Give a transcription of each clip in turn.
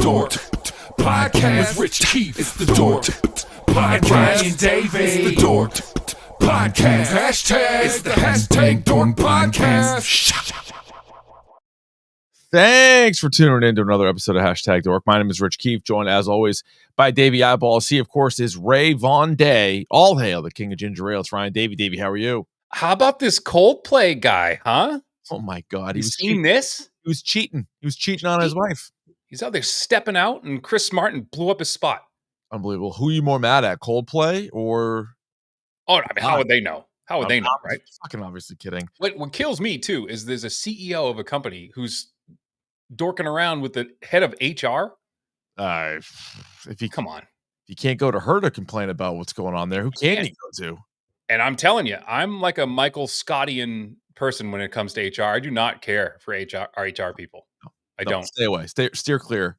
Dork Podcast with Rich Keefe. It's the Dork Podcast and Davey. It's the Dork Podcast. Hashtag. It's the hashtag Dork Podcast. Thanks for tuning in to another episode of Hashtag Dork. My name is Rich Keefe, joined as always by Davey Eyeballs. He, of course, is Ray Von Day. All hail the king of ginger ale. It's Ryan Davey. Davey, how are you? How about this Coldplay guy, huh? Oh my God. You seen this? He was cheating. He was cheating on his wife. He's out there stepping out, and Chris Martin blew up his spot. Unbelievable. Who are you more mad at, Coldplay or? Oh, I mean, how would they know? How would they know, right? Fucking obviously kidding. What kills me too is there's a CEO of a company who's dorking around with the head of HR. Come on, if you can't go to her to complain about what's going on there, who can you go to? And I'm telling you, I'm like a Michael Scottian person when it comes to HR. I do not care for HR people. I don't. Stay away. Steer clear.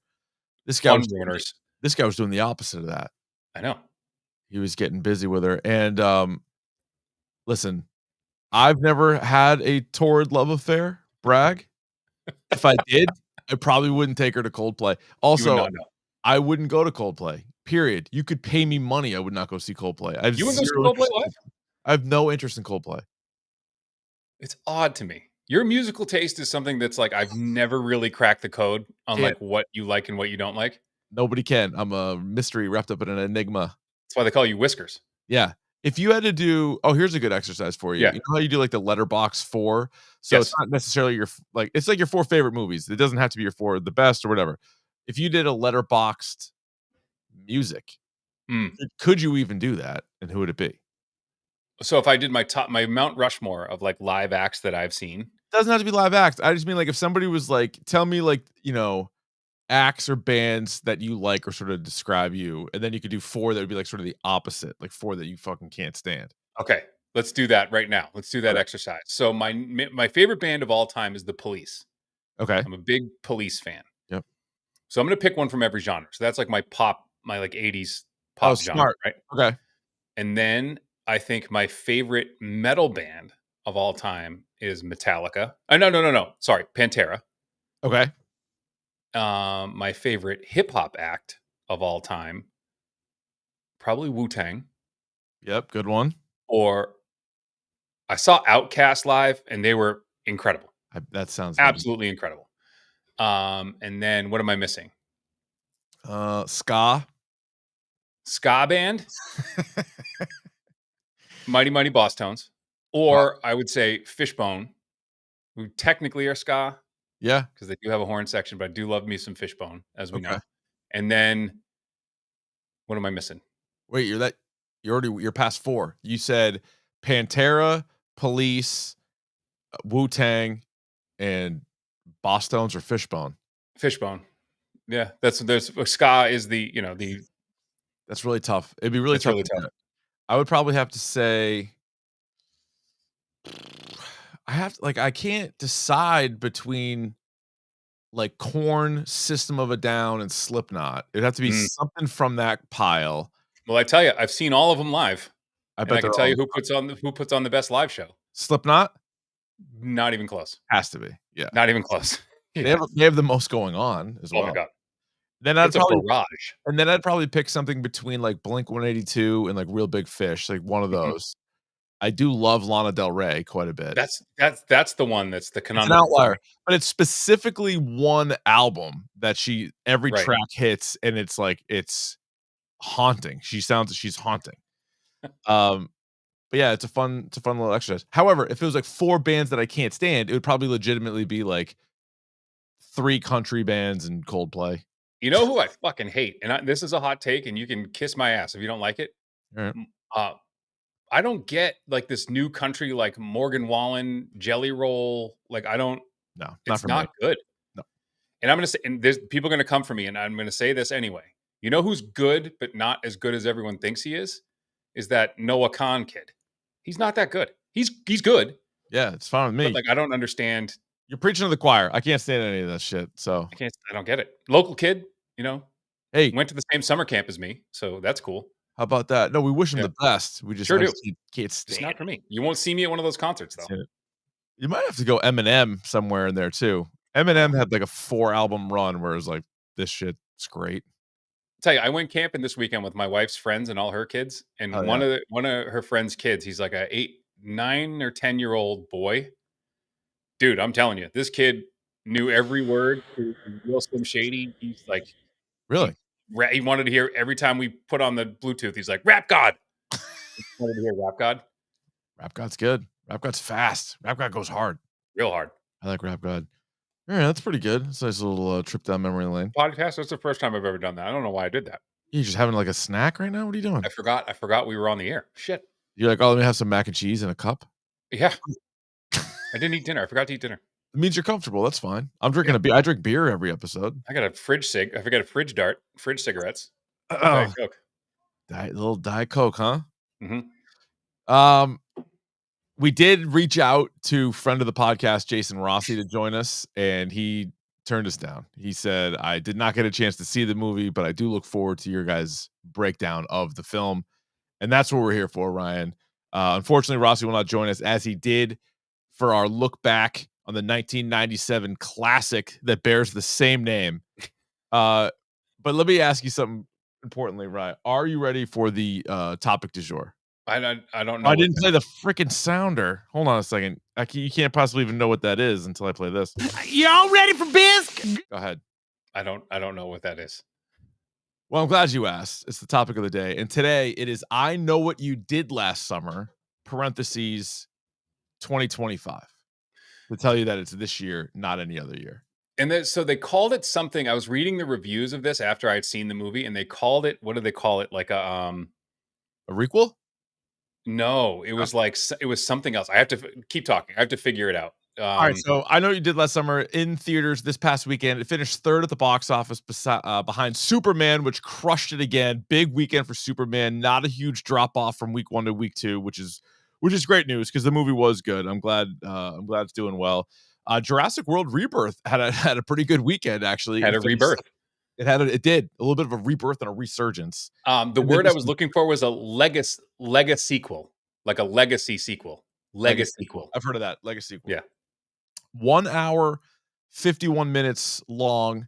This guy was doing the opposite of that. I know. He was getting busy with her. And listen, I've never had a torrid love affair. Brag. If I did, I probably wouldn't take her to Coldplay. Also, I wouldn't go to Coldplay. Period. You could pay me money. I would not go see Coldplay. You wouldn't go see Coldplay live? I have no interest in Coldplay. It's odd to me. Your musical taste is something that's like I've never really cracked the code on like what you like and what you don't like. Nobody can. I'm a mystery wrapped up in an enigma. That's why they call you Whiskers. Yeah. If you had to do, here's a good exercise for you. Yeah. You know how you do like the letterbox 4? So It's not necessarily it's like your 4 favorite movies. It doesn't have to be your 4 the best or whatever. If you did a letterboxed music, could you even do that? And who would it be? So if I did my Mount Rushmore of like live acts that I've seen. Doesn't have to be live acts. I just mean like if somebody was like, tell me like, acts or bands that you like or sort of describe you, and then you could do 4 that would be like sort of the opposite, like 4 that you fucking can't stand. Okay, let's do that right now. Let's do that exercise. So my favorite band of all time is The Police. Okay. I'm a big Police fan. Yep. So I'm going to pick one from every genre. So that's like my like 80s pop genre, smart. right? Okay. And then I think my favorite metal band of all time is Metallica. No. Sorry, Pantera. Okay. My favorite hip hop act of all time, probably Wu-Tang. Yep, good one. Or I saw Outkast live, and they were incredible. That sounds absolutely incredible. And then what am I missing? Ska band. Mighty Boss Tones. Or I would say Fishbone, who technically are ska. Yeah. Because they do have a horn section, but I do love me some Fishbone, as we know. And then what am I missing? Wait, you're past 4. You said Pantera, Police, Wu-Tang, and Boss Tones or Fishbone. Fishbone. Yeah. There's ska is the that's really tough. It'd be really tough. I would probably have to say I can't decide between like Korn, System of a Down, and Slipknot. It'd have to be something from that pile. Well, I tell you, I've seen all of them live. I can tell you who puts on the best live show. Slipknot? Not even close. Has to be. Yeah. Not even close. Yeah. They have the most going on as well. Oh my God. Then I'd probably pick something between like Blink-182 and like Real Big Fish, like one of those. I do love Lana Del Rey quite a bit. That's the one that's the conundrum. It's an outlier, but it's specifically one album that every track hits, and it's like it's haunting. She's haunting. But yeah, it's a fun little exercise. However, if it was like 4 bands that I can't stand, it would probably legitimately be like 3 country bands and Coldplay. You know who I fucking hate, and this is a hot take, and you can kiss my ass if you don't like it. All right. I don't get like this new country like Morgan Wallen, Jelly Roll. Like I don't. No, it's not good. No. And I'm gonna say, and there's people going to come for me, and I'm going to say this anyway. You know who's good, but not as good as everyone thinks he is? Is that Noah Khan kid? He's not that good. He's good. Yeah, it's fine with me. But like I don't understand. You're preaching to the choir. I can't stand any of that shit. So I don't get it. Local kid, Hey, went to the same summer camp as me, so that's cool. How about that? No, we wish him the best. We just sure do. Can't stand. It's not for me. You won't see me at one of those concerts though. You might have to go Eminem somewhere in there too. Eminem had like a 4 album run where it was like this shit It's great. Tell you, I went camping this weekend with my wife's friends and all her kids, and Oh, yeah. one of her friends' kids, he's like a 9 or 10-year-old boy. Dude, I'm telling you, this kid knew every word to Real Slim Shady. He's like, he Really? he wanted to hear every time we put on the Bluetooth. He's like, "Rap God." He wanted to hear Rap God Rap God's good. Rap God's fast. Rap God goes hard. real hard. I like Rap God. All right, that's pretty good. It's a nice little trip down memory lane. Podcast. That's the first time I've ever done that. I don't know why I did that. You just having like a snack right now? What are you doing? I forgot we were on the air. Shit. You're like, oh, let me have some mac and cheese in a cup. Yeah. I didn't eat dinner. I forgot to eat dinner. It means you're comfortable. That's fine. I'm drinking Yeah. a beer. I drink beer every episode. I got a fridge cig. I forgot a fridge dart. Fridge cigarettes. Oh, Diet Coke. little Diet Coke, huh? Mm-hmm. We did reach out to friend of the podcast, Jason Rossi, to join us, and he turned us down. He said, I did not get a chance to see the movie, but I do look forward to your guys' breakdown of the film. And that's what we're here for, Ryan. Unfortunately, Rossi will not join us as he did for our look back on the 1997 classic that bears the same name. But let me ask you something importantly, Ryan. Are you ready for the topic du jour? I don't know. I didn't play the freaking sounder. Hold on a second. You can't possibly even know what that is until I play this. Y'all ready for bisque? Go ahead. I don't know what that is. Well, I'm glad you asked. It's the topic of the day. And today it is I Know What You Did Last Summer, parentheses, 2025. To tell you that it's this year, not any other year. And then, so they called it something. I was reading the reviews of this after I'd seen the movie, and they called it, what did they call it? Like A requel? No, it was like, it was something else. I have to keep talking. I have to figure it out. All right, so I Know What You Did Last Summer in theaters this past weekend. It finished third at the box office behind Superman, which crushed it again. Big weekend for Superman. Not a huge drop off from week 1 to week 2, which is great news because the movie was good. I'm glad it's doing well. Jurassic World Rebirth had a pretty good weekend actually. Had a rebirth. It did a little bit of a rebirth and a resurgence. The word I was looking for was a legacy sequel, like a legacy sequel. Legacy sequel. I've heard of that. Legacy sequel. Yeah. 1 hour, 51 minutes long.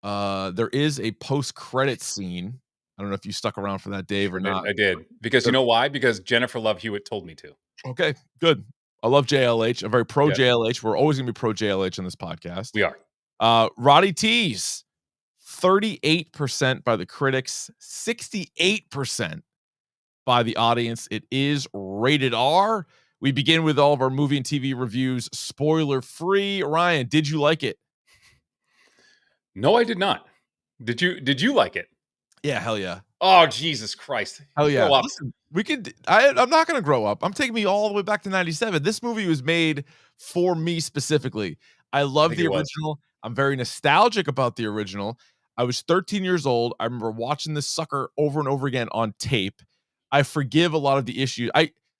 There is a post-credit scene. I don't know if you stuck around for that, Dave, or not. I did. Because you know why? Because Jennifer Love Hewitt told me to. Okay, good. I love JLH. I'm very pro JLH. We're always going to be pro JLH on this podcast. We are. Roddy T's 38% by the critics, 68% by the audience. It is rated R. We begin with all of our movie and TV reviews, spoiler free. Ryan, did you like it? No, I did not. Did you like it? Yeah, hell yeah. Oh, Jesus Christ. Hell yeah. Grow up. Listen, I'm not going to grow up. I'm taking me all the way back to 97. This movie was made for me specifically. I love the original. I'm very nostalgic about the original. I was 13 years old. I remember watching this sucker over and over again on tape. I forgive a lot of the issues.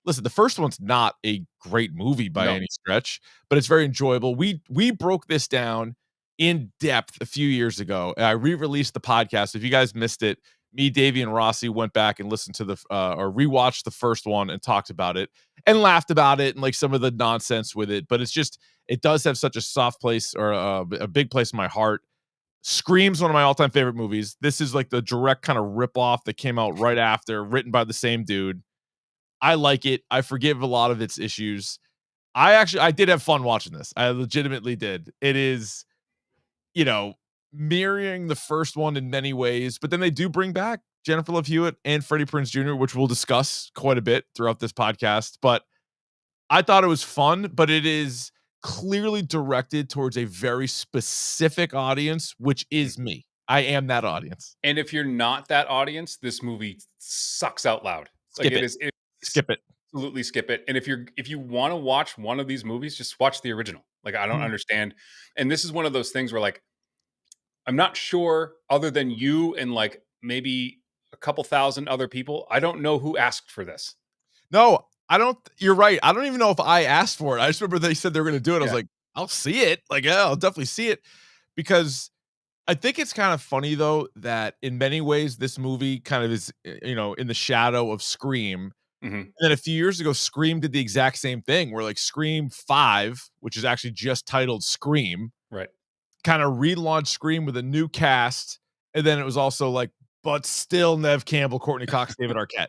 Listen, the first one's not a great movie by any stretch, but it's very enjoyable. We broke this down in depth a few years ago. I re-released the podcast. If you guys missed it, me, Davey, and Rossi went back and listened to or rewatched the first one and talked about it and laughed about it and like some of the nonsense with it. But it does have such a soft place or a big place in my heart. Scream's one of my all-time favorite movies. This is like the direct kind of rip-off that came out right after, written by the same dude. I like it. I forgive a lot of its issues. I did have fun watching this. I legitimately did. It is, mirroring the first one in many ways, but then they do bring back Jennifer Love Hewitt and Freddie Prinze Jr., which we'll discuss quite a bit throughout this podcast. But I thought it was fun, but it is clearly directed towards a very specific audience, which is me. I am that audience. And if you're not that audience, this movie sucks out loud. Skip it. Absolutely skip it. And if you want to watch one of these movies, just watch the original. Like, I don't understand. And this is one of those things where, like, I'm not sure, other than you and like maybe a couple thousand other people, I don't know who asked for this. No, I don't. You're right. I don't even know if I asked for it. I just remember they said they were going to do it. I was like, I'll see it. Like, yeah, I'll definitely see it, because I think it's kind of funny though that in many ways this movie kind of is, in the shadow of Scream. Mm-hmm. And then a few years ago, Scream did the exact same thing, where like Scream 5, which is actually just titled Scream, right, kind of relaunched Scream with a new cast And then it was also like, but still Nev Campbell, Courtney Cox, David Arquette.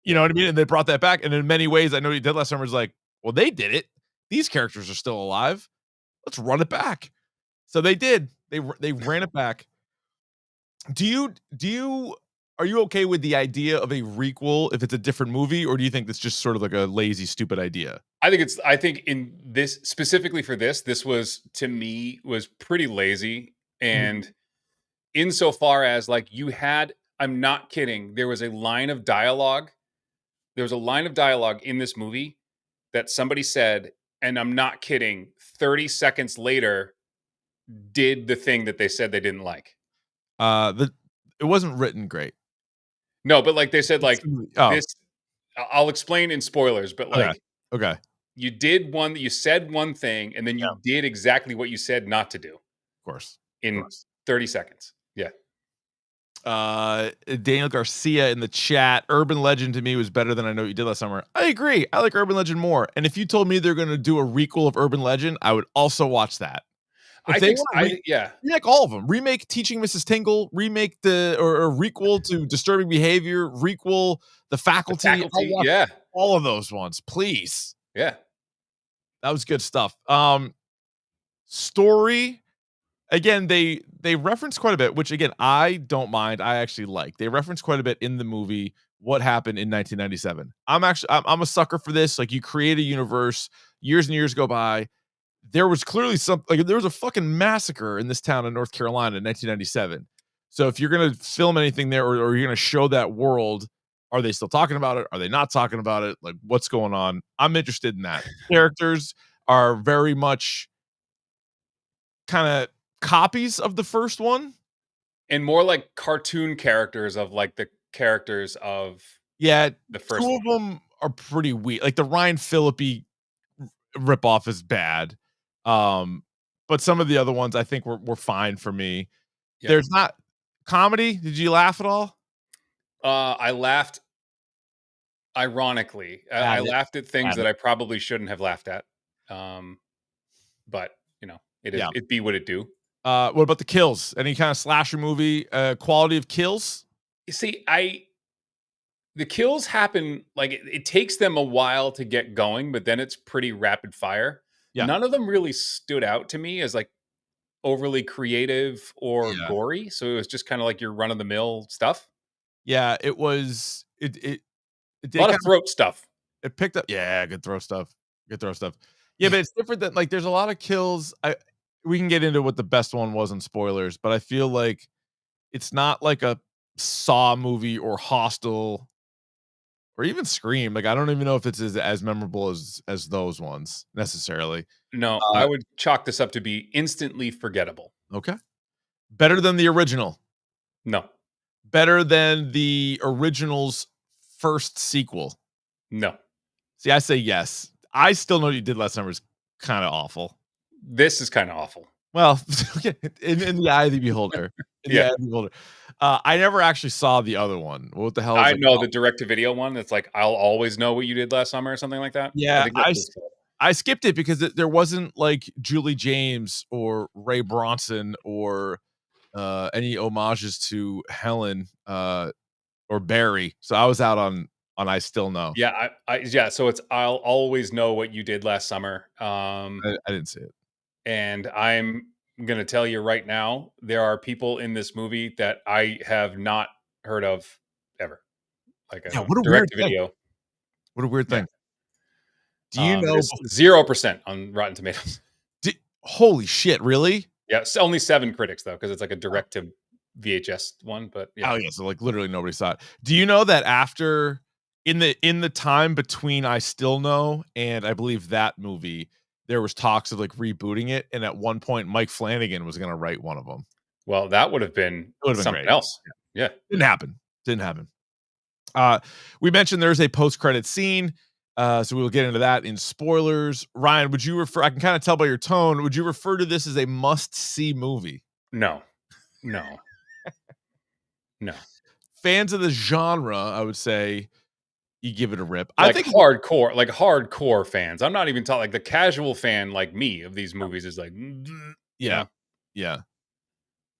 You know what I mean? And they brought that back. And in many ways, I know you did last summer is like, well, they did it. These characters are still alive. Let's run it back. So they did. They ran it back. Are you okay with the idea of a requel if it's a different movie, or do you think that's just sort of like a lazy, stupid idea? I think in this specifically for this was to me was pretty lazy. And insofar as like I'm not kidding, there was a line of dialogue. There was a line of dialogue in this movie that somebody said, and I'm not kidding, 30 seconds later did the thing that they said they didn't like. It wasn't written great. No, but like they said, like Oh, this. I'll explain in spoilers, but like okay. you said one thing, and then you did exactly what you said not to do. Of course. In 30 seconds. Yeah. Daniel Garcia in the chat. Urban Legend to me was better than I Know What You Did Last Summer. I agree. I like Urban Legend more. And if you told me they're going to do a requel of Urban Legend, I would also watch that. Remake all of them. Remake Teaching Mrs. Tingle. Remake or requel to Disturbing Behavior. Requel The Faculty. All of those ones, please. Yeah, that was good stuff. Story. Again, they reference quite a bit, which again I don't mind. I actually like. They reference quite a bit in the movie what happened in 1997. I'm a sucker for this. Like, you create a universe. Years and years go by. There was clearly there was a fucking massacre in this town in North Carolina in 1997. So if you're gonna film anything there, or you're gonna show that world, are they still talking about it? Are they not talking about it? Like, what's going on? I'm interested in that. Characters are very much kind of copies of the first one, and more like cartoon characters of like the characters of the first two one. Of them are pretty weak. Like the Ryan Phillippe ripoff is bad, but some of the other ones I think were fine for me. There's not comedy. Did you laugh at all? I laughed ironically. I laughed at things that I probably shouldn't have laughed at, but you know, it be what it do. What about the kills? Any kind of slasher movie quality of kills? You see, the kills happen like it takes them a while to get going, but then it's pretty rapid fire. Yeah. None of them really stood out to me as like overly creative or gory. So it was just kind of like your run of the mill stuff. Yeah, it was. It a lot of throat stuff. It picked up. Yeah, good throw stuff. Good throw stuff. Yeah, but it's different than like there's a lot of kills. We can get into what the best one was in spoilers, but I feel like it's not like a Saw movie or Hostel or even Scream. Like, I don't even know if it's as memorable as those ones necessarily. No, I would chalk this up to be instantly forgettable. Okay. Better than the original? No. Better than the original's first sequel? No. See, I say yes. I Still Know What You Did Last Summer is kind of awful. This is kind of awful. Well, in the eye of the beholder. The eye of the beholder. I never actually saw the other one. What the hell? I know the direct-to-video one. That's like, I'll always know what you did last summer or something like that. Yeah, I skipped it because there wasn't like Julie James or Ray Bronson or any homages to Helen or Barry. So I was out on I Still Know. Yeah, so it's I'll always know what you did last summer. I didn't see it. And I'm going to tell you right now, there are people in this movie that I have not heard of ever. Like what a direct to video. What a weird thing. Do you know 0% on Rotten Tomatoes? Holy shit, really? Yeah, it's only 7 critics though, because it's like a direct to VHS one. But yeah. Oh yeah, so like literally nobody saw it. Do you know that after in the time between I Still Know and I believe that movie, there was talks of like rebooting it, and at one point Mike Flanagan was going to write one of them. Well, that would have been something great. else. Yeah. Didn't happen. We mentioned there's a post-credit scene, so we'll get into that in spoilers. Ryan, would you refer? I can kind of tell by your tone. Would you refer to this as a must-see movie? No. Fans of the genre, I would say, you give it a rip. Like, I think hardcore fans. I'm not even talking like the casual fan like me of these movies is like, yeah.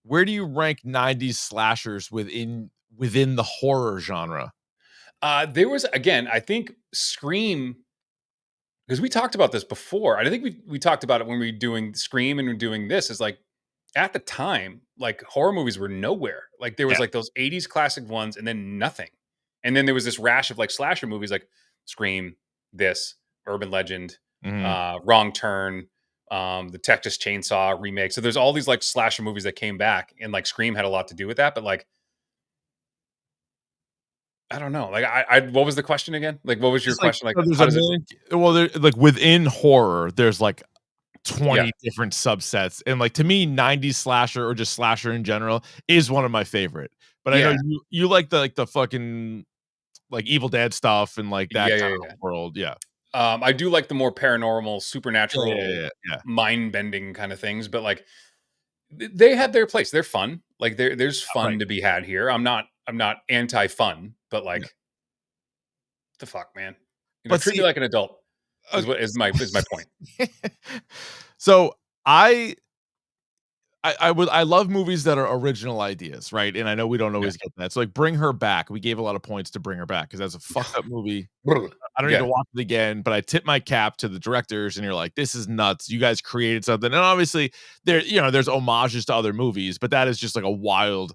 where do you rank 90s slashers within the horror genre? There was, again, I think Scream, because we talked about this before. I think we talked about it when we were doing Scream and we're doing this. Is like at the time, like horror movies were nowhere. Like there was like those 80s classic ones and then nothing. And then there was this rash of like slasher movies like Scream, this, Urban Legend, Wrong Turn, the Texas Chainsaw remake. So there's all these like slasher movies that came back, and like Scream had a lot to do with that. But like, I don't know. Like, I what was the question again? Like, what was your question? Like, so there's how a does it? million, well, there, like within horror, there's like 20 Yeah, different subsets. And like to me, 90s slasher or just slasher in general is one of my favorite. But I know yeah, you like the fucking like Evil Dead stuff and like that yeah, kind yeah, of yeah. world. Yeah. I do like the more paranormal, Yeah, yeah, supernatural, yeah, yeah. mind bending kind of things, but like they had their place. They're fun. Like there's fun Right. to be had here. I'm not anti fun, but Yeah. like the fuck, man. But Treat me see, like an adult uh, is what is my point. so I love movies that are original ideas, right? And I know we don't Yeah. always get that. So like Bring Her Back, we gave a lot of points to Bring Her Back because that's a fucked up movie. I don't need to Yeah. watch it again, but I tip my cap to the directors, and you're like, this is nuts. You guys created something. And obviously there's homages to other movies, but that is just like a wild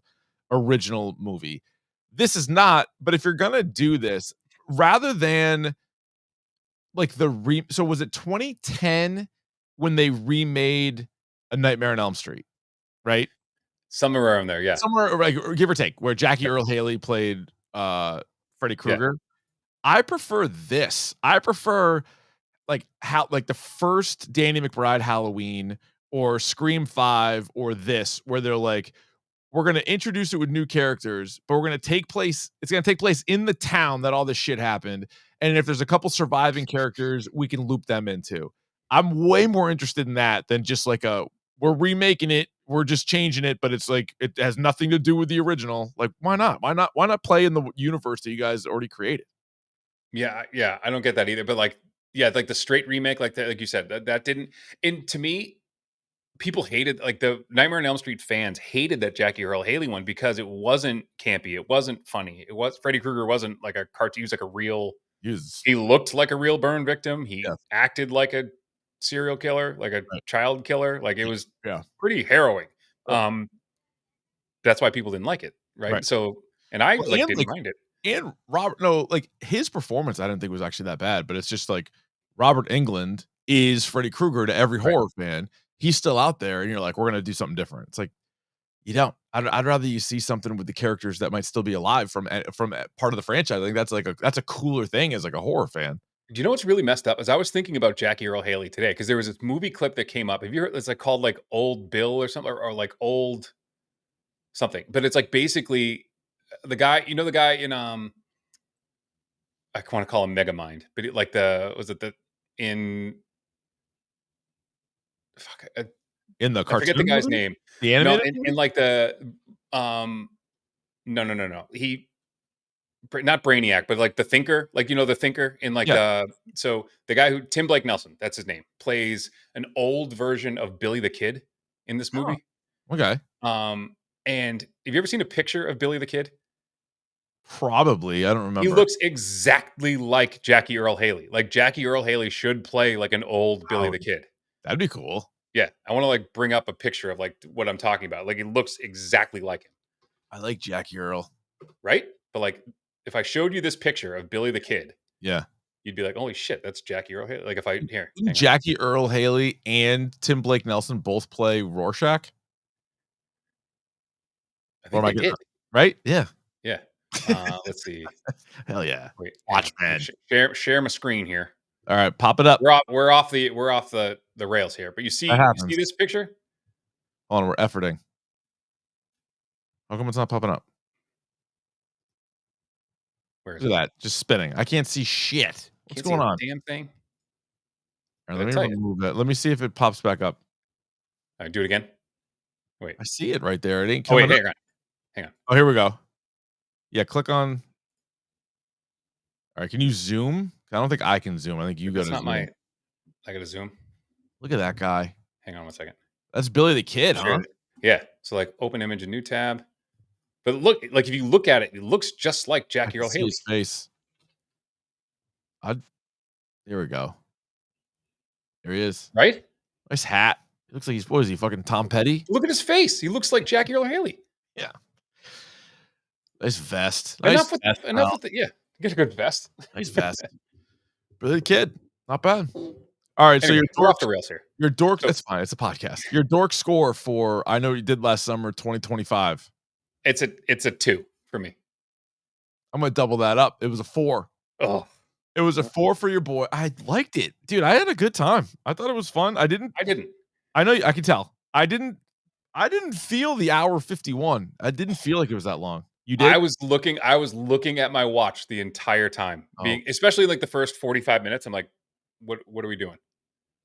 original movie. This is not, but if you're gonna do this, rather than like so was it 2010 when they remade A Nightmare on Elm Street, right? Somewhere around there. Yeah. Somewhere like or give or take, where Jackie Earl Haley played Freddy Yeah. Krueger. I prefer this. I prefer like how like the first Danny McBride Halloween or Scream 5 or this, where they're like, we're gonna introduce it with new characters, but it's gonna take place in the town that all this shit happened. And if there's a couple surviving characters, we can loop them into. I'm way more interested in that than just like we're remaking it, we're just changing it, but it's like it has nothing to do with the original. Like, why not? Why not play in the universe that you guys already created? Yeah. Yeah. I don't get that either. But like, yeah, like the straight remake, like that, like you said, that didn't. And to me, people hated, like, the Nightmare on Elm Street fans hated that Jackie Earl Haley one because it wasn't campy, it wasn't funny. It was Freddy Krueger wasn't like a cartoon. He was like a real. Use He looked like a real burn victim. He yeah, acted like a serial killer, like a right. child killer. Like it was Yeah. pretty harrowing. Right. That's why people didn't like it, right? Right. So, and I Well, like and didn't like mind it. and Robert no, like his performance I didn't think was actually that bad, but it's just like Robert Englund is Freddy Krueger to every Right. horror fan. He's still out there and you're like, we're gonna do something different. It's like you don't. I'd rather you see something with the characters that might still be alive from part of the franchise. I think that's like that's a cooler thing as like a horror fan. Do you know what's really messed up? Is I was thinking about Jackie Earl Haley today because there was this movie clip that came up. Have you heard? It's like called like Old Bill or something, or like Old something. But it's like basically the guy. You know the guy in I want to call him Megamind, but like the was it the in fuck In the I forget the cartoon guy's movie? name. The No, animated in movie? like the um no. Not Brainiac, but like the Thinker, like the Thinker in like Yeah. so the guy who Tim Blake Nelson, that's his name, plays an old version of Billy the Kid in this Oh, movie. okay. Um and have you ever seen a picture of Billy the Kid? Probably. I don't He remember. looks exactly like Jackie Earl Haley. Like Jackie Earl Haley should play like an old Billy Wow. the Kid. That'd be cool. Yeah, I want to like bring up a picture of like what I'm talking about. Like he looks exactly like him, I like Jackie Earl. right? But like if I showed you this picture of Billy the Kid, Yeah. you'd be like, "Holy shit, that's Jackie Earl Haley." Like if I here, Didn't hang on. Jackie Earl Haley and Tim Blake Nelson both play Rorschach? I Or think am I they getting did. that right? Yeah. Yeah. Let's see. Hell yeah. Wait, hang on. Watchmen. Share my screen here. All right, pop it up. We're off the rails here. But you That see happens. this picture? Hold on, we're efforting. How come it's not popping up? Where is Look it? at that, just spinning. I can't see shit. What's Can't see going a on? damn thing. All right, Did I let me tell you? remove that. Let me see if it pops back up. All right, do it again. Wait. I see it right there. It ain't Oh wait, coming up. hang on. Oh, here we go. Yeah, click on. All right, can you zoom? I don't think I can zoom. I think you got That's to not zoom. my. I gotta zoom. Look at that guy. Hang on one second. That's Billy the Kid, Share huh? it. Yeah. So like open image, a new tab. But look, like if you look at it, it looks just like I Jackie can Earl see Haley. his face. Here we go. There he is. Right? Nice hat. He looks like he's, what is he, fucking Tom Petty? Look at his face. He looks like Jackie Earl Haley. Yeah. Nice vest. Nice vest, Enough pal. with the get a good vest. Nice vest. Really kid. Not bad. All right, so Anyway, we're off the rails here. your dork. So That's fine. It's a podcast. Your dork score for I know you did last summer, 2025. it's a 2 for me. I'm gonna double that up. It was a 4. Oh, It was a 4 for your boy. I liked it, dude. I had a good time. I thought it was fun. I didn't. I know. I can tell. I didn't feel the hour 51. I didn't feel like it was that long. You did? I was looking at my watch the entire time. Oh. Especially like the first 45 minutes. I'm like, what are we doing?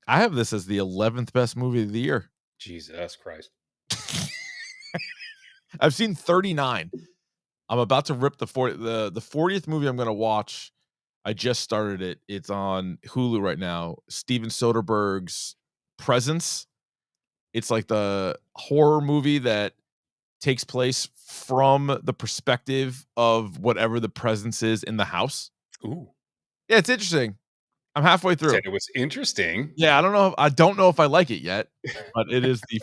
I have this as the 11th best movie of the year. Jesus Christ. I've seen 39. I'm about to rip the 40th movie I'm going to watch. I just started it. It's on Hulu right now. Steven Soderbergh's Presence. It's like the horror movie that takes place from the perspective of whatever the presence is in the house. Ooh. Yeah, it's interesting. I'm halfway through. Said it was interesting. Yeah, I don't know if I like it yet, but it is the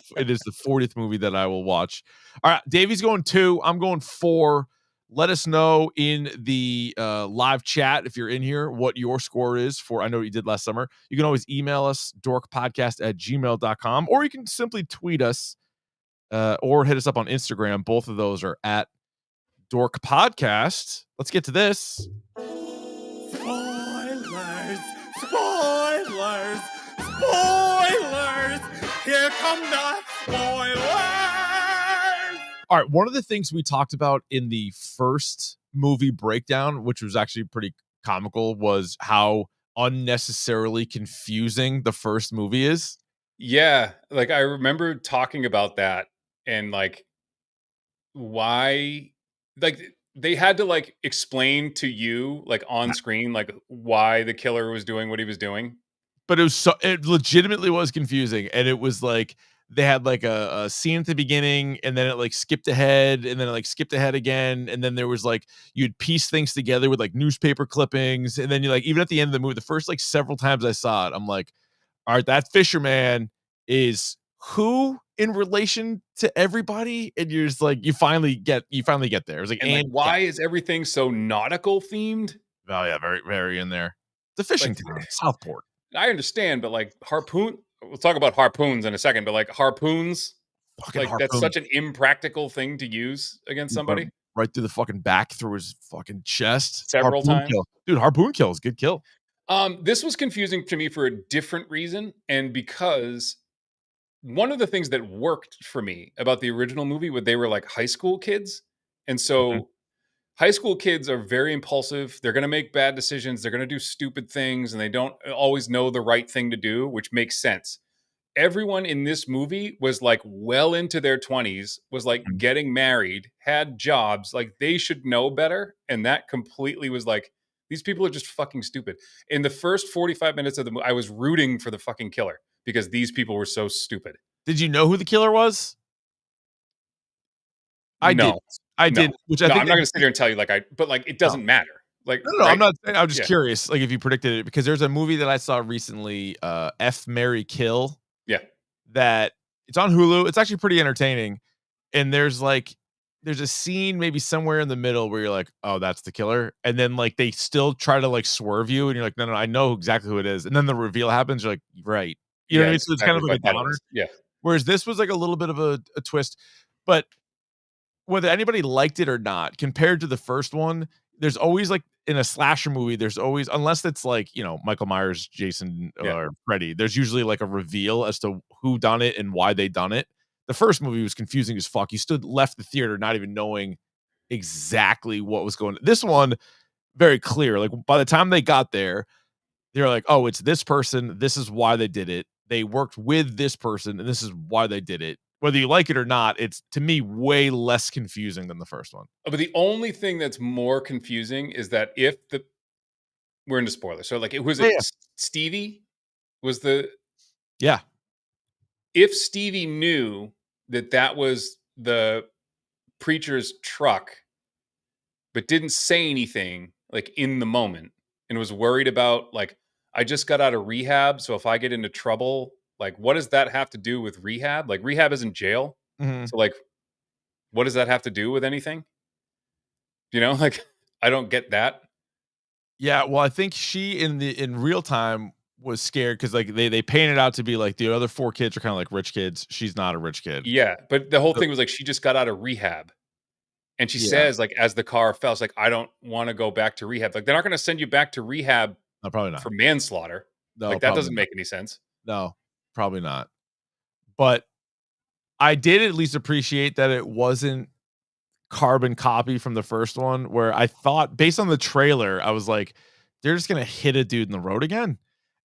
40th movie that I will watch. All right, Davey's going 2. I'm going 4. Let us know in the live chat if you're in here what your score is for I know what you did last summer. You can always email us dorkpodcast@gmail.com, or you can simply tweet us or hit us up on Instagram. Both of those are at Dork Podcast. Let's get to this. Spoilers! Spoilers! Here come the spoilers! All right, one of the things we talked about in the first movie breakdown, which was actually pretty comical, was how unnecessarily confusing the first movie is. Yeah, like I remember talking about that and like why like they had to like explain to you like on screen like why the killer was doing what he was doing. But it legitimately was confusing, and it was like they had like a scene at the beginning, and then it like skipped ahead, and then it like skipped ahead again, and then there was like you'd piece things together with like newspaper clippings, and then you like even at the end of the movie, the first like several times I saw it, I'm like, all right, that fisherman is who in relation to everybody, and you're just like you finally get there. It was like, And like, why is everything so nautical themed? Oh yeah, very very in there. It's a fishing town, Southport. I understand, but like we'll talk about harpoons in a second, but like harpoons, Fucking like that's such an impractical thing to use against somebody. Right through the fucking back, through his fucking chest. Several Harpoon times. Kill. Dude, harpoon kill is good kill. This was confusing to me for a different reason, and because one of the things that worked for me about the original movie was they were like high school kids, and so high school kids are very impulsive. They're going to make bad decisions. They're going to do stupid things, and they don't always know the right thing to do, which makes sense. Everyone in this movie was like well into their 20s, was like getting married, had jobs, like they should know better. And that completely was like, these people are just fucking stupid. In the first 45 minutes of the movie, I was rooting for the fucking killer because these people were so stupid. Did you know who the killer was? I did. Which I think I'm not going to sit here and tell you but like it doesn't matter. Like no, right? I'm not saying. I'm just curious. Like if you predicted it, because there's a movie that I saw recently, F, Marry, Kill. Yeah, that it's on Hulu. It's actually pretty entertaining, and there's a scene maybe somewhere in the middle where you're like, oh, that's the killer, and then like they still try to like swerve you, and you're like, no, I know exactly who it is, and then the reveal happens. You're like, right, you know what I mean? So it's kind of like a downer. Yeah. Whereas this was like a little bit of a twist, but whether anybody liked it or not, compared to the first one, there's always like in a slasher movie, there's always, unless it's like, Michael Myers, Jason, or Freddy, there's usually like a reveal as to who done it and why they done it. The first movie was confusing as fuck. You left the theater not even knowing exactly what was going on. This one, very clear. Like by the time they got there, they're like, oh, it's this person. This is why they did it. They worked with this person, and this is why they did it. Whether you like it or not, it's to me way less confusing than the first one. But the only thing that's more confusing is that we're into spoilers. So like Stevie was if Stevie knew that was the preacher's truck, but didn't say anything like in the moment, and was worried about like, I just got out of rehab, so if I get into trouble, like, what does that have to do with rehab? Like, rehab isn't jail, Mhm. so like, what does that have to do with anything? Like, I don't get that. Yeah, well, I think she in real time was scared because like they painted out to be like the other 4 kids are kinda like rich kids. She's not a rich kid. Yeah, but the whole So thing was like she just got out of rehab. And she yeah. says, like, as the car fell, it's like, I don't want to go back to rehab. Like, they're not going to send you back to rehab No, probably for not. manslaughter. No, Like, that probably doesn't not. make any sense. No, probably not. But I did at least appreciate that it wasn't carbon copy from the first one, where I thought based on the trailer, I was like, they're just gonna hit a dude in the road again.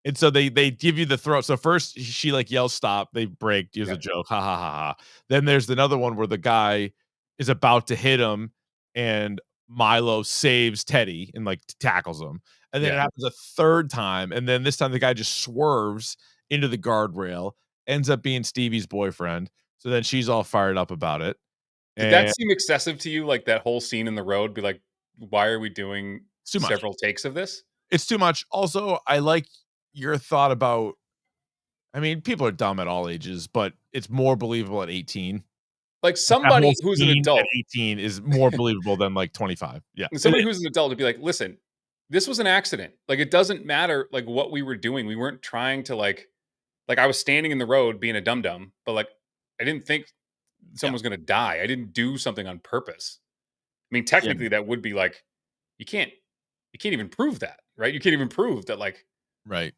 And so they give you the throw. So first she like yells stop, they break, use a Yeah. joke, ha ha ha ha. Then there's another one where the guy is about to hit him and Milo saves Teddy and like tackles him. And then it Yeah. happens a third time, and then this time the guy just swerves into the guardrail, ends up being Stevie's boyfriend. So then she's all fired up about it. Did that And seem excessive to you? Like, that whole scene in the road? Be like, why are we doing it's too much. several takes of this? It's too much. Also, I like your thought about I mean, people are dumb at all ages, but it's more believable at 18. Like, Like, that whole somebody who's an scene at adult, 18 is more believable than, like, 25. Yeah, it somebody is. who's an adult to be like, listen, this was an accident. Like, it doesn't matter, like, what we were doing. We weren't trying to, like, I was standing in the road being a dum dum, but, like, I didn't think Yeah, someone was gonna die. I didn't do something on purpose. I mean, yeah, technically, that would be like, you can't you can't even prove that, right? You can't even prove that, like, right.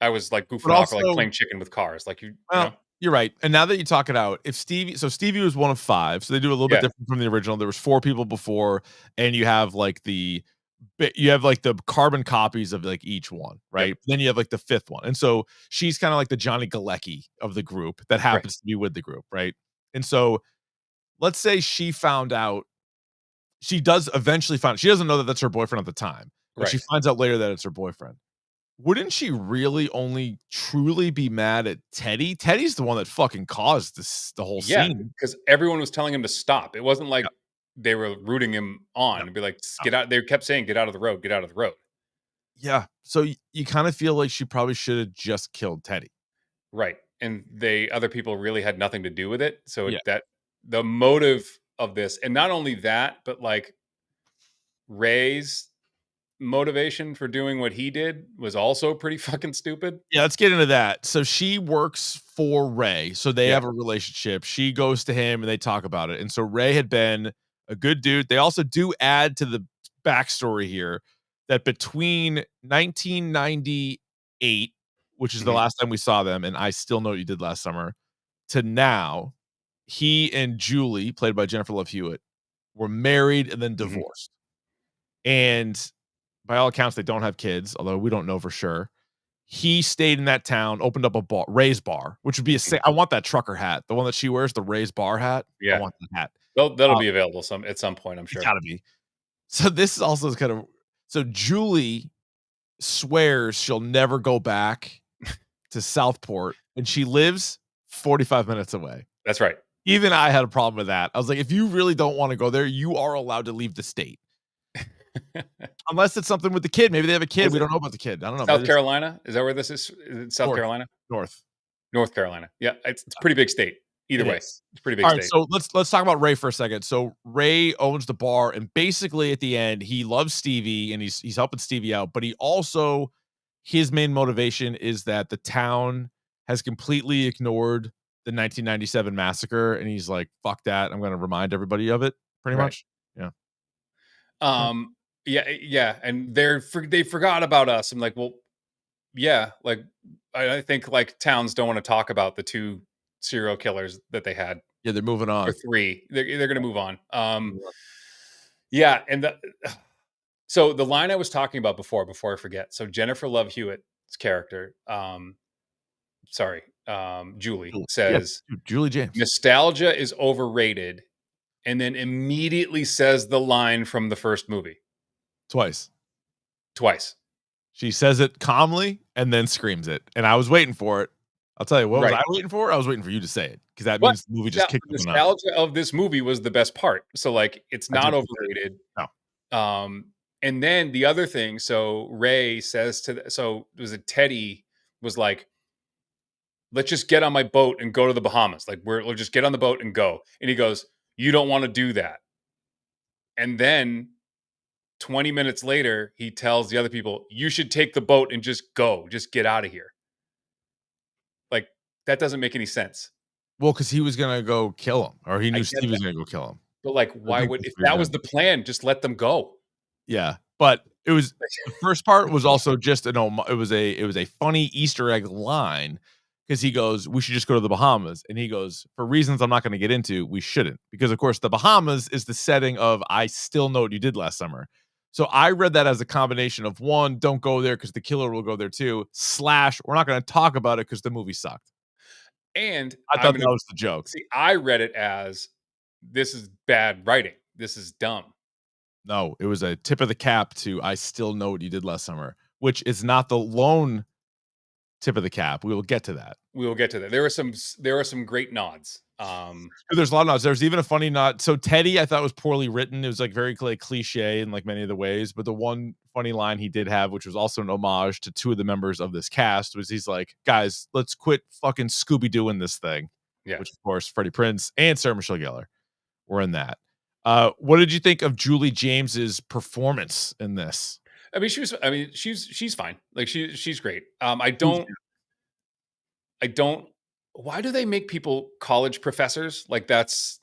I was, like, But goofing off or, like, also playing chicken with cars. Like, you well, know? you're right, and now that you talk it out, if Stevie was one of 5, so they do a little bit Yeah, different from the original. There was 4 people before, and you have, like, you have, like, the carbon copies of, like, each one, yep, right? Then you have, like, the 5th one, and so she's kinda like the Johnny Galecki of the group that right, happens to be with the group, right? And so, let's say she found out she does eventually find she doesn't know that that's her boyfriend at the time, but she right. finds out later that it's her boyfriend. Wouldn't she really only truly be mad at Teddy? Teddy's the one that fucking caused the whole Yeah, scene. because everyone was telling him to stop. It wasn't like Yep, they were rooting him on yep, and be like, "S yep. get out." They kept saying, "Get out of the road, get out of the road." Yeah, so you kinda feel like she probably shoulda just killed Teddy. Right, and other people really had nothing to do with it, so Yeah. that the motive of this, and not only that, but, like, Ray's motivation for doing what he did was also pretty fucking stupid. Yeah, let's get into that. So she works for Ray, so they Yeah. have a relationship. She goes to him and they talk about it. And so Ray had been a good dude. They also do add to the backstory here that between 1998, which is the Mhm, last time we saw them, and I still know what you did last summer, to now, he and Julie, played by Jennifer Love Hewitt, were married and then mhm, divorced. And by all accounts, they don't have kids, although we don't know for sure. He stayed in that town, opened up a bar, Ray's bar, which would be a mhm. sa I want that trucker hat, the one that she wears, the Ray's bar hat. I Yeah. want that hat. That'll Uh, be available at some point, I'm it's sure. gotta be. So this is also kind of so Julie swears she'll never go back to Southport, and she lives 45 minutes away. That's right. Even I had a problem with that. I was like, "If you really don't wanna go there, you are allowed to leave the state." Unless it's something with the kid. Maybe they have a kid. Was We it don't know about the kid. I don't know. South Maybe it's Carolina? Is that where this is? Is it South north. Carolina? North. North Carolina. Yeah, it's a pretty big state. Either It way, is. it's a pretty big Alright, state. so let's talk about Ray for a second. So Ray owns the bar, and basically at the end, he loves Stevie and he's helping Stevie out, but he also his main motivation is that the town has completely ignored the 1997 massacre, and he's like, "Fuck that, I'm gonna remind everybody of it," pretty Right. much. Yeah. Yeah. Um, yeah, yeah, and they forgot about us. I'm like, well, yeah, like, I think, like, towns don't wanna talk about the 2 serial killers that they had, Yeah, they're moving or on. 3. They're gonna move on. Yeah. Yeah, and so the line I was talking about before I forget, so Jennifer Love Hewitt's character, Julie, Yeah, says, dude, Julie James. "Nostalgia is overrated," and then immediately says the line from the first movie, Twice. twice. She says it calmly and then screams it, and I was waiting for it. I'll tell you, what was Right. I waiting for? I was waiting for you to say it because that But means the movie just the kicked off a notch. nostalgia of this movie was the best part. So, like, it's I not did overrated. no. And then the other thing, so Ray says so was it Teddy was like, let's just get on my boat and go to the Bahamas. Like, we'll just get on the boat and go. And he goes, you don't want to do that. And then 20 minutes later, he tells the other people, you should take the boat and just go, just get out of here. Like, that doesn't make any sense. Well, because he was gonna go kill him, or he I knew get Steve was that. gonna go kill him. But like, I why think would, that's if what he that was did. the plan, just let them go. Yeah, but it was the first part was also just it was a funny Easter egg line because he goes, "We should just go to the Bahamas," and he goes, "For reasons I'm not going to get into, we shouldn't," because of course the Bahamas is the setting of "I still know what you did last summer." So I read that as a combination of one, don't go there because the killer will go there too. Slash, we're not going to talk about it because the movie sucked. And I I'm thought gonna that was the joke. see. I read it as this is bad writing. This is dumb. No, it was a tip of the cap to "I still know what you did last summer," which is not the lone tip of the cap. We will get to that. We will get to that. There are some great nods. There's a lot of nods. There's even a funny nod. So Teddy, I thought was poorly written. It was like very like cliche in like many of the ways. But the one funny line he did have, which was also an homage to two of the members of this cast, was he's like, "Guys, let's quit fucking Scooby Dooing this thing." Yeah. Which of course Freddie Prinze and Sarah Michelle Gellar were in that. What did you think of Julie James's performance in this? I mean, she's fine. Like she's great. I don't. Why do they make people college professors? Like that's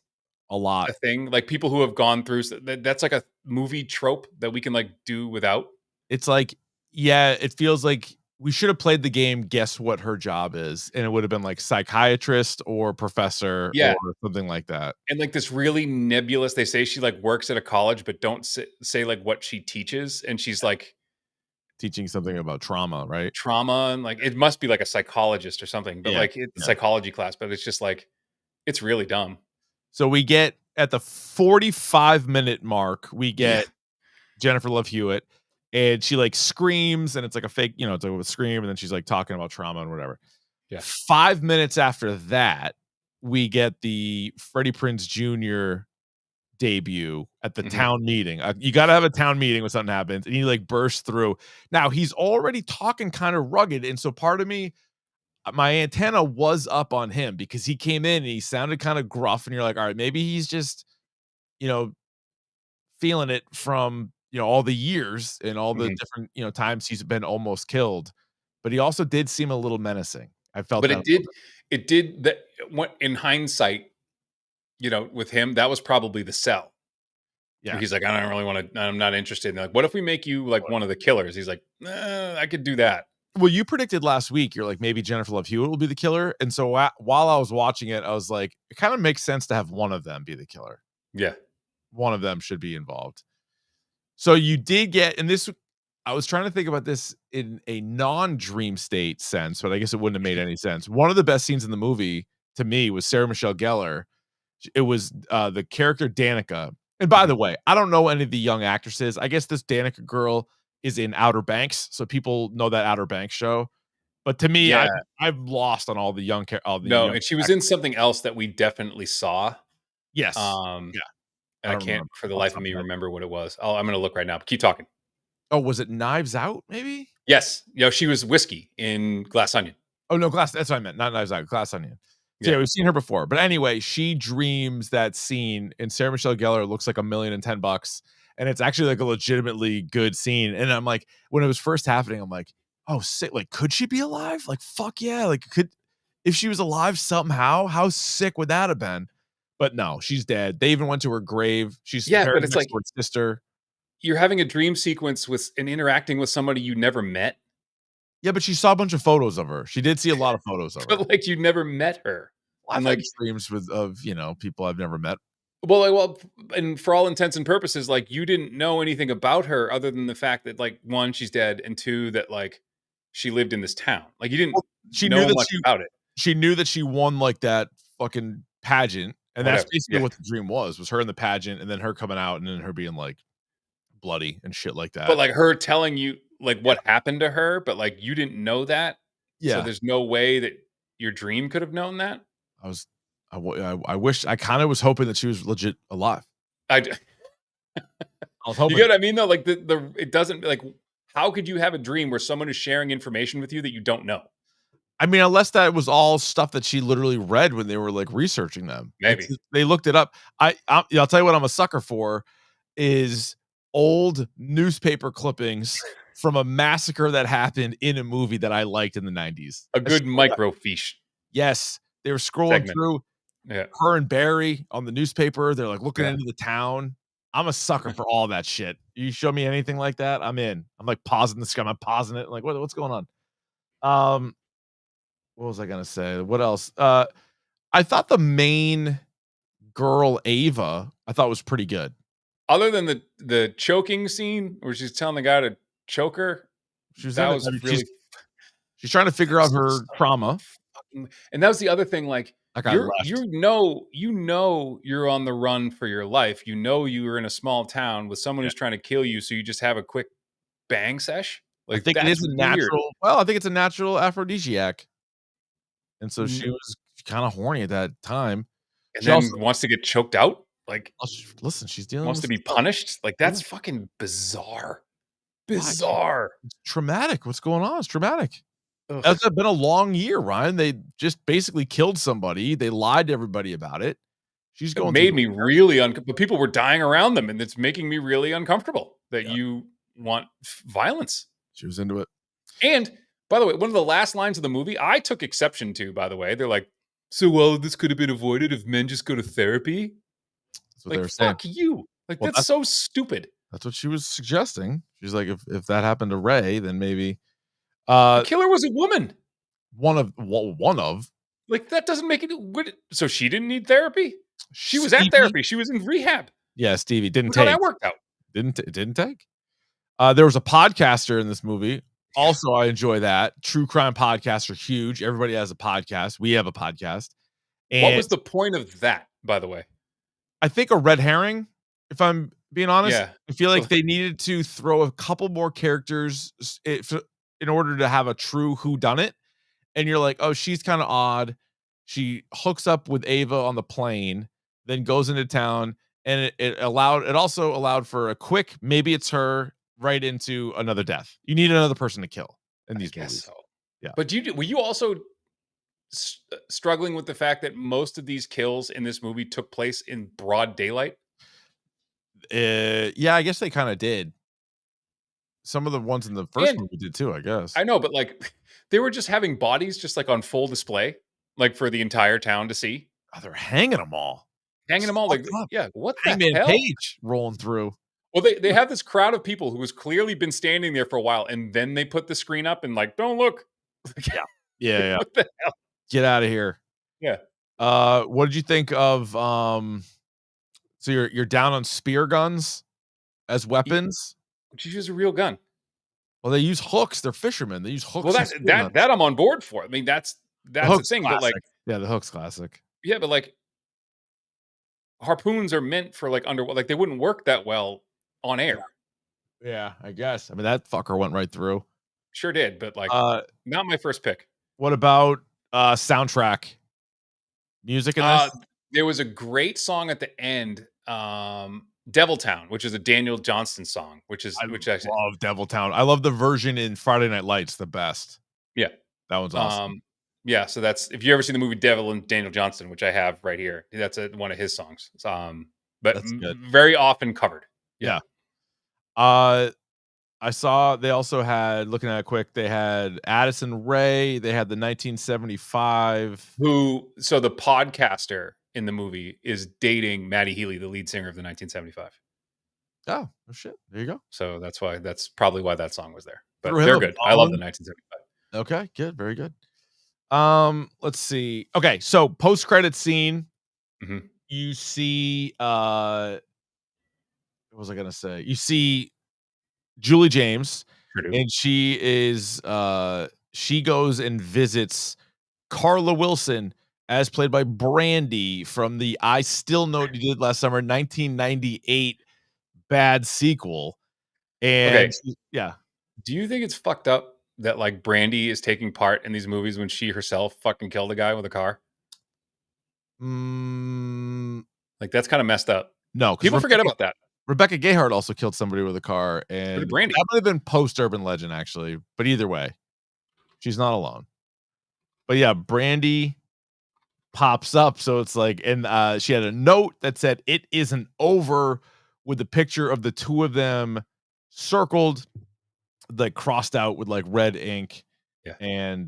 A lot. a thing. Like people who have gone through that's like a movie trope that we can like do without. It's like, yeah, it feels like we should have played the game guess what her job is, and it would have been like psychiatrist or professor Yeah, or something like that. and like this really nebulous. They say she like works at a college, but don't say like what she teaches, and she's like Teaching something about trauma, right? trauma and like it must be like a psychologist or something. But Yeah, like it's a yeah. psychology class, but it's just like it's really dumb. So we get at the 45-minute mark, we Yeah. get Jennifer Love Hewitt, and she like screams, and it's like a fake, it's like a scream, and then she's like talking about trauma and whatever. Yeah. 5 minutes after that, we get the Freddie Prinze Jr. debut at the Mhm. town meeting. You got to have a town meeting when something happens, and he like bursts through. Now he's already talking kind of rugged, and so part of me, my antenna was up on him because he came in and he sounded kind of gruff, and you're like, all right, maybe he's just, you know, feeling it from all the years and all the Mhm. different times he's been almost killed. But he also did seem a little menacing. I felt But that. it did that what in hindsight, with him, that was probably the sell. Yeah. He's like, I don't really want to, I'm not interested. And they're like, what if we make you like one of the killers? He's like, I could do that. Well, you predicted last week, you're like, maybe Jennifer Love Hewitt will be the killer. And so while I was watching it, I was like, it kind of makes sense to have one of them be the killer. Yeah. One of them should be involved. So you did get, and this, I was trying to think about this in a non-dream state sense, but I guess it wouldn't have made any sense. One of the best scenes in the movie to me was Sarah Michelle Gellar. It was the character Danica. And by the way, I don't know any of the young actresses. I guess this Danica girl is in Outer Banks, so people know that Outer Banks show. But to me, Yeah. I've lost on all the all the No. young And she was actors. in something else that we definitely saw. Yes. Um, Yeah. and I don't can't remember for the off the life top of of me my head. remember what it was. I'm going to look right now. Keep talking. Oh, was it Knives Out? Maybe. Yes. She was Whiskey in Glass Onion. Oh no, Glass. That's what I meant. Not Knives Out. Glass Onion. So Yeah. yeah, we've seen her before. But anyway, she dreams that scene, and Sarah Michelle Gellar looks like $1,010,000, and it's actually like a legitimately good scene. And I'm like, when it was first happening, I'm like, oh, sick. Like, could she be alive? Like, fuck yeah. Like, if she was alive somehow, how sick would that have been? But no, she's dead. They even went to her grave. She's Yeah, but buried it's next like to her sister. you're having a dream sequence with and interacting with somebody you never met, Yeah, but she saw a bunch of photos of her. She did see a lot of photos of her. but like you never met her. Well, I've And had like, dreams of people I've never met. and for all intents and purposes, like you didn't know anything about her other than the fact that like one, she's dead, and two, that like she lived in this town. Like you didn't Well, she knew know that much about it. she knew that she won like that fucking pageant, and that's Whatever. basically Yeah. what the dream was her in the pageant, and then her coming out, and then her being like bloody and shit like that. But like her telling you like what happened to her, but like you didn't know that. So Yeah. there's no way that your dream could have known that. I wish, I kind of was hoping that she was legit alive. I was hoping. You get what I mean though? Like it doesn't, like, how could you have a dream where someone is sharing information with you that you don't know? I mean, unless that was all stuff that she literally read when they were like researching them. Maybe. They looked it up. I'll tell you what I'm a sucker for is old newspaper clippings from a massacre that happened in a movie that I liked in the 90s. A good microfiche. Yes. They were scrolling Segment. through her and Barry on the newspaper. They're like looking into the town. I'm a sucker for all that shit. You show me anything like that, I'm in. I'm like pausing the screen. I'm pausing it. Like, what's going on? What was I gonna say? What else? I thought the main girl, Ava, I thought was pretty good. Other than the choking scene where she's telling the guy to choke her, she's trying to figure out her trauma. And that was the other thing, like, you're on the run for your life. You know you're in a small town with someone who's trying to kill you, so you just have a quick bang sesh. Like, I think it is a natural. Well, I think it's a natural aphrodisiac. And so she was kind of horny at that time. And she then wants to get choked out. Like, listen, she's dealing wants with to be punished. Like, that's fucking bizarre. Bizarre. It's traumatic. What's going on? It's traumatic. It's been a long year, Ryan. They just basically killed somebody. They lied to everybody about it. She's going. It made me really but people were dying around them, and it's making me really uncomfortable that you want violence. She was into it. And by the way, one of the last lines of the movie, I took exception to, by the way. They're like, so, well, this could have been avoided if men just go to therapy. That's what they were saying. Fuck you. Like, that's so stupid. That's what she was suggesting. She's like, if that happened to Ray, then maybe. The killer was a woman. One of. Like, that doesn't make it. So she didn't need therapy? She was at therapy. She was in rehab. Yeah, Stevie didn't take. How that worked out. Didn't take. There was a podcaster in this movie. Also, I enjoy that. True crime podcasts are huge. Everybody has a podcast. We have a podcast. And what was the point of that, by the way? I think a red herring, if I'm being honest. Yeah. I feel like they needed to throw a couple more characters in order to have a true whodunit. And you're like, oh, she's kind of odd. She hooks up with Ava on the plane, then goes into town, and it also allowed for a quick, maybe it's her, right into another death. You need another person to kill in these movies. So. Yeah. But were you also struggling with the fact that most of these kills in this movie took place in broad daylight? Yeah, I guess they kind of did. Some of the ones in the first movie did too, I guess. I know, but like they were just having bodies just like on full display, like for the entire town to see. Oh, they're hanging them all. Like, yeah, what the Hangman hell? Page rolling through. Well, they have this crowd of people who has clearly been standing there for a while, and then they put the screen up and like, don't look. Yeah. What the hell? Get out of here. Yeah. What did you think of so you're down on spear guns as weapons? Just use a real gun. Well, they use hooks. They're fishermen. They use hooks. Well, that I'm on board for. I mean, that's the thing. Classic. But like, yeah, the hook's classic. Yeah, but like harpoons are meant for like underwater. Like they wouldn't work that well on air. Yeah, I guess. I mean, that fucker went right through. Sure did, but like not my first pick. What about soundtrack? Music in this? There was a great song at the end, Devil Town, which is a Daniel Johnston song, which I love Devil Town. I love the version in Friday Night Lights the best. Yeah. That one's awesome. Yeah, so that's, if you ever seen the movie Devil and Daniel Johnston, which I have right here, that's one of his songs. But very often covered. Yeah. I saw they also had, looking at it quick, they had Addison Rae, they had the 1975. So the podcaster in the movie is dating Maddie Healy, the lead singer of the 1975. Oh shit. There you go. So that's probably why that song was there. But they're good. I love the 1975. Okay, good, very good. Let's see. Okay, so post-credit scene, you see what was I gonna say? You see Julie James, and she goes and visits Carla Wilson, as played by Brandy from the I Still Know What You Did Last Summer 1998 bad sequel. And yeah. Do you think it's fucked up that like Brandy is taking part in these movies when she herself fucking killed a guy with a car? Like that's kind of messed up. No, People forget about that. Rebecca Gayheart also killed somebody with a car, and Brandy. that might have been post-urban legend actually. But either way, she's not alone. But yeah, Brandy pops up, so it's like, and she had a note that said "It isn't over," with a picture of the two of them circled, like crossed out with like red ink. Yeah, and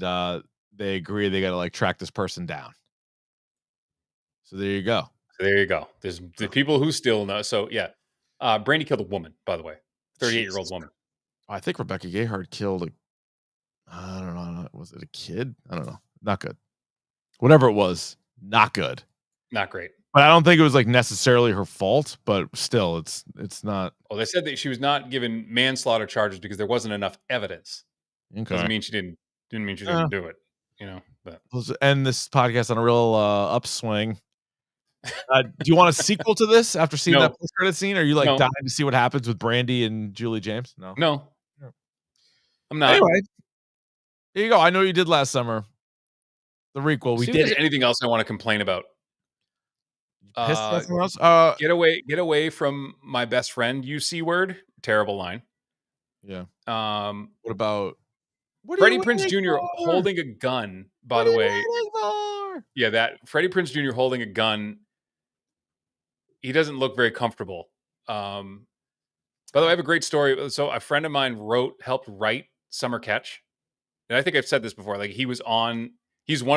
they agree they got to like track this person down. So there you go. There you go. There's the people who still know. So yeah, Brandy killed a woman, by the way, 38-year-old woman. I think Rebecca Gayheart killed I don't know. Was it a kid? I don't know. Not good. Whatever it was, not good. Not great. But I don't think it was like necessarily her fault. But still, it's not. Well, they said that she was not given manslaughter charges because there wasn't enough evidence. Okay. Doesn't mean she didn't mean she didn't do it. You know. But let's end this podcast on a real upswing. Do you want a sequel to this after seeing that post-credit scene? Are you like dying to see what happens with Brandy and Julie James? No. I'm not. Anyway, there you go. I know you did last summer. The requel. We did. If there's anything else I want to complain about? Get away from my best friend. You C word. Terrible line. Yeah. What about Freddie Prinze Jr. holding a gun? By the way. Yeah, that Freddie Prinze Jr. holding a gun. He doesn't look very comfortable. By the way, I have a great story. So a friend of mine helped write Summer Catch. And I think I've said this before. Like he's one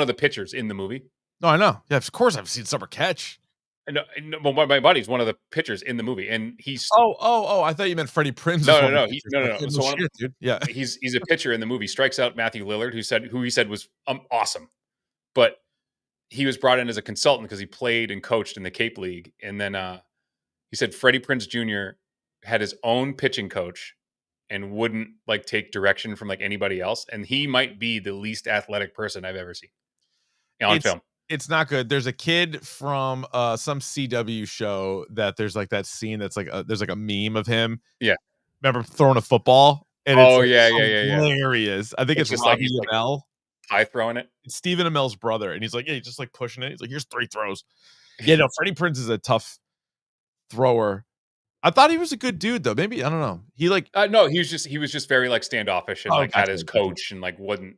of the pitchers in the movie. No, I know. Yeah, of course I've seen Summer Catch. No, my buddy's one of the pitchers in the movie, and he's I thought you meant Freddie Prinze. No. So dude. Yeah, he's a pitcher in the movie. Strikes out Matthew Lillard, who he said was awesome, but he was brought in as a consultant because he played and coached in the Cape League, and then he said Freddie Prinze Jr. had his own pitching coach and wouldn't like take direction from like anybody else, and he might be the least athletic person I've ever seen on film. It's not good. There's a kid from some CW show that there's like that scene that's like there's like a meme of him. Yeah, remember throwing a football? And yeah. Hilarious. I think it's just Robbie like Amell. High throwing it. It's Stephen Amell's brother, and he's like, yeah, he's just like pushing it. He's like, here's 3 throws. Yeah, no, Freddie Prinze is a tough thrower. I thought he was a good dude though. Maybe I don't know. He like no, he was just very like standoffish and had his coach and like wouldn't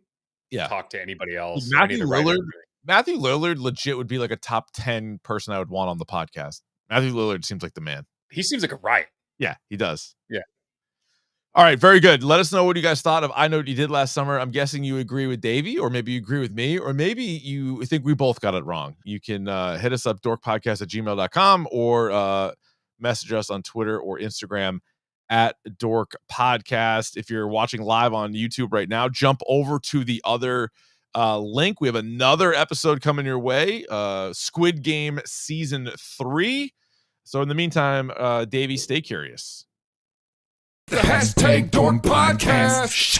talk to anybody else. Matthew Lillard legit would be like a top 10 person I would want on the podcast. Matthew Lillard seems like the man. He seems like a riot. Yeah, he does. Yeah. All right, very good. Let us know what you guys thought of I Know What You Did Last Summer. I'm guessing you agree with Davey, or maybe you agree with me, or maybe you think we both got it wrong. You can hit us up, dorkpodcast@gmail.com, or message us on Twitter or Instagram at Dork Podcast. If you're watching live on YouTube right now, jump over to the other link. We have another episode coming your way, Squid Game Season 3. So in the meantime, Davey, stay curious. The hashtag Dork Podcast.